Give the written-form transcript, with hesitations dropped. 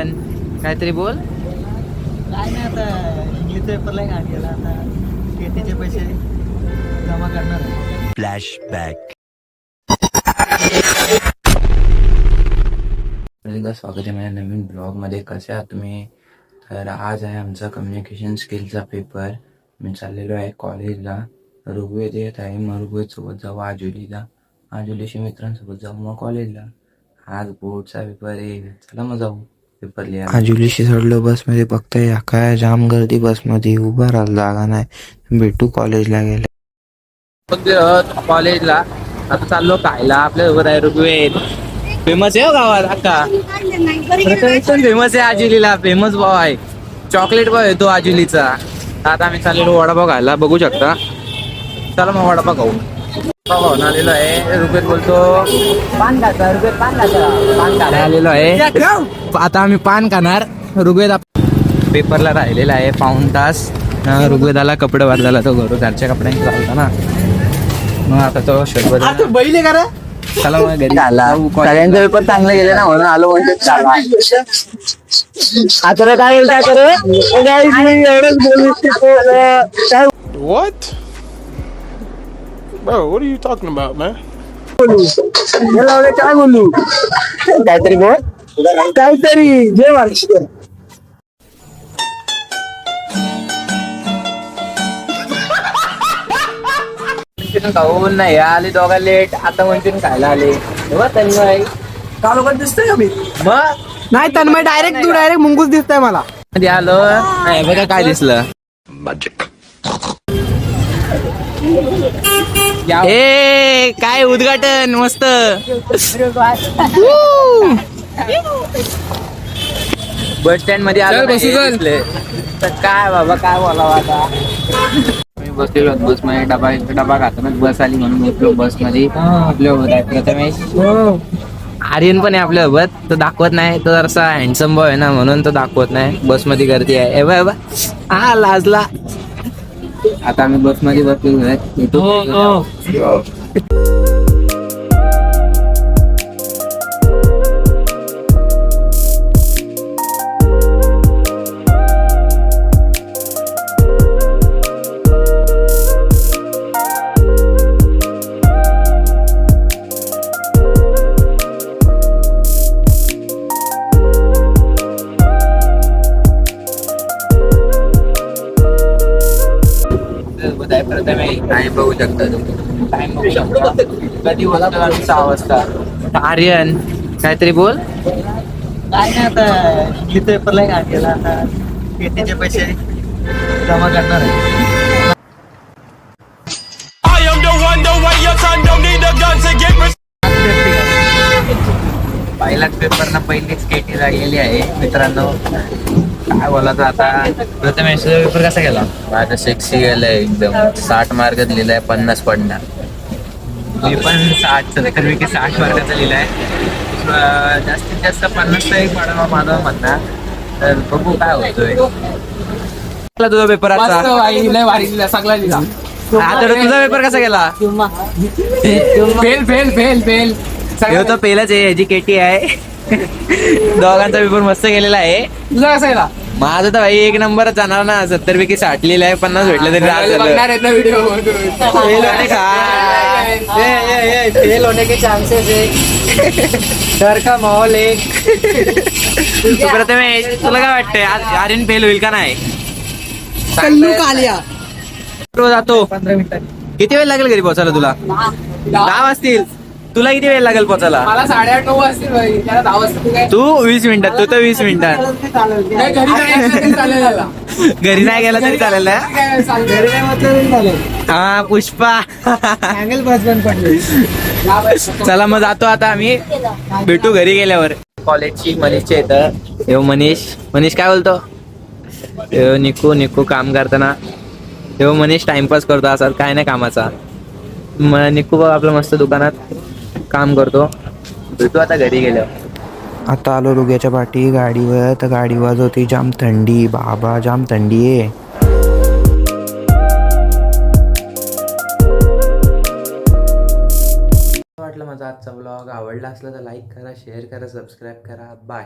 काहीतरी बोल. काय नाही आता इंग्लिश पेपरला घाट गेला आता शेतीचे पैसे जमा करणार आहे. फ्लॅशबॅक. स्वागत आहे माझ्या नवीन ब्लॉगमध्ये. कसे आहात तुम्ही? तर आज आहे आमचा कम्युनिकेशन स्किलचा पेपर. मी चाललेलो आहे कॉलेजला. ऋग्वेद येत आहे, मग ऋग्वेदसोबत जाऊ आजुलीला, आजुलीशी मित्रांसोबत जाऊ मग कॉलेजला. आज बोर्डचा पेपर आहे, चला मग जाऊ पेपर लिहा. आजुलीशी चढलो बसमध्ये, बघताय काय जाम गर्दी बसमध्ये, उभा राहिला जागा नाही. भेटू कॉलेजला गेला कॉलेजला. आता चाललो खायला. आपल्यासोबत आहे ऋग्वेद. फेमस आहे हो गावात अक्का, फेमस आहे आजुलीला. फेमस भाव आहे, चॉकलेट भाव आहे तो आजुलीचा. आता आम्ही चाललेलो वडापाव खायला, बघू शकता. चला मग वडापाव खाऊ. वडापाव आलेलो आहे. ऋग्वेद बोलतो पान खायचा, ऋग्वेद पान खायचा आलेलो आहे. आता आम्ही पान खाणार. ऋग्वेद पेपरला राहिलेला आहे पाऊण तास. ऋग्वेदाला कपडे बदलायला, तो घरच्या कपड्यांनी चालता ना, मग आता तो शर्ट बदल बैले करा. चला मग घरी. सगळ्यांचे पेपर चांगले गेले ना म्हणून आलो. म्हणजे आता काय What? Bro, what are you talking about, man? काय बोलू काहीतरी बोल काहीतरी जे मार्क्स खाऊन नाही आले दोघा लेट. आता मंचुरियन खायला आले. तन्मय कालोखात दिसतंय का मी? मग नाही तन्मय डायरेक्ट तू डायरेक्ट मुंगूस दिसतंय मला. मध्ये आलो नाही बघा काय दिसलं. ए काय उद्घाटन मस्त. बस स्टँड मध्ये आलो दिसले. तर काय बाबा काय बोलावं आता. मी बसलेलो बस मध्ये, डबा खाताना बस आली म्हणून बसलो बस मध्ये. आपल्या प्रथमेश आर्यन पण आहे आपल्यासोबत. तो दाखवत नाही, तो जरासा हँडसम बॉय आहे ना म्हणून तो दाखवत नाही. बस मध्ये गर्दी आहे. बा हा लाजला. आता आम्ही बस मध्ये बसलो. टाइम बघू शकता तुम्ही. टाइम बघू शकता कधी वाजता. 6 वाजता. आर्यन काहीतरी बोल. काय नाही आता इंग्लिश पेपरला घाट गेला आता शेतीचे पैसे जमा करणार आहे. I am the one, the way your son don't need a gun to get rich. पहिलाच पेपर ना पहिलीच केटी लागलेली आहे मित्रांनो. काय बोलायचं आता. प्रथमेश पेपर कसा गेला? माझा सेक्सी गेलाय एकदम. 60 मार्क लिहिलाय, 50 पडणार. मी पण 60-70 60 मार्काचा लिहिलाय. जास्तीत जास्त 50 एक पाडावा माझं म्हणणार. तर बघू काय होतोय. तुझा पेपर आता तुझा पेपर कसा गेला? फेल फेल फेल फेल तो पहिलाच आहे. याची केटी आहे. दोघांचा पेपर मस्त गेलेला आहे. तुझा कसा गेला? माझं तर भाई 1 नंबरच जाणार ना. 70 60 लिहिलं आहे, 50 भेटले तरी फेल होने के चांसेस है. डर का माहौल है. प्रथमेश तुला काय वाटतंय आर्यन फेल होईल का नाही? कल्लू कालिया जातो. 15 मिनिटांनी. किती वेळ लागेल घरी पोहोचायला तुला? 10 वाजतील. तुला किती वेळ लागेल पोहोचायला? मला 8:30-9 वाजतील भाई. त्याला 10 वाजता तू काय? तू 20 मिनिटात. तू तर 20 मिनिटात. घरी नाही गेला तरी चालेल ना. हा पुष्पा. अँगल बस बंद पडली. चला मग जातो आता आम्ही. भेटू घरी गेल्यावर. कॉलेजची मनीषच्या इथं येऊ. मनीष काय बोलतो? निकू काम करताना येऊ. मनीष टाइमपास करतो असा काय नाही कामाचा. निकू बघ आपलं मस्त दुकानात काम करतो. भेटू आता घरी गेल्यावर. आता आलो रुग्याच्या पाठी गाडीवर. तर गाडी वाजवती. जाम थंडी बाबा, जाम थंडी आहे. वाटलं माझा आजचा ब्लॉग आवडला असला तर लाईक करा, शेअर करा, सबस्क्राईब करा. बाय.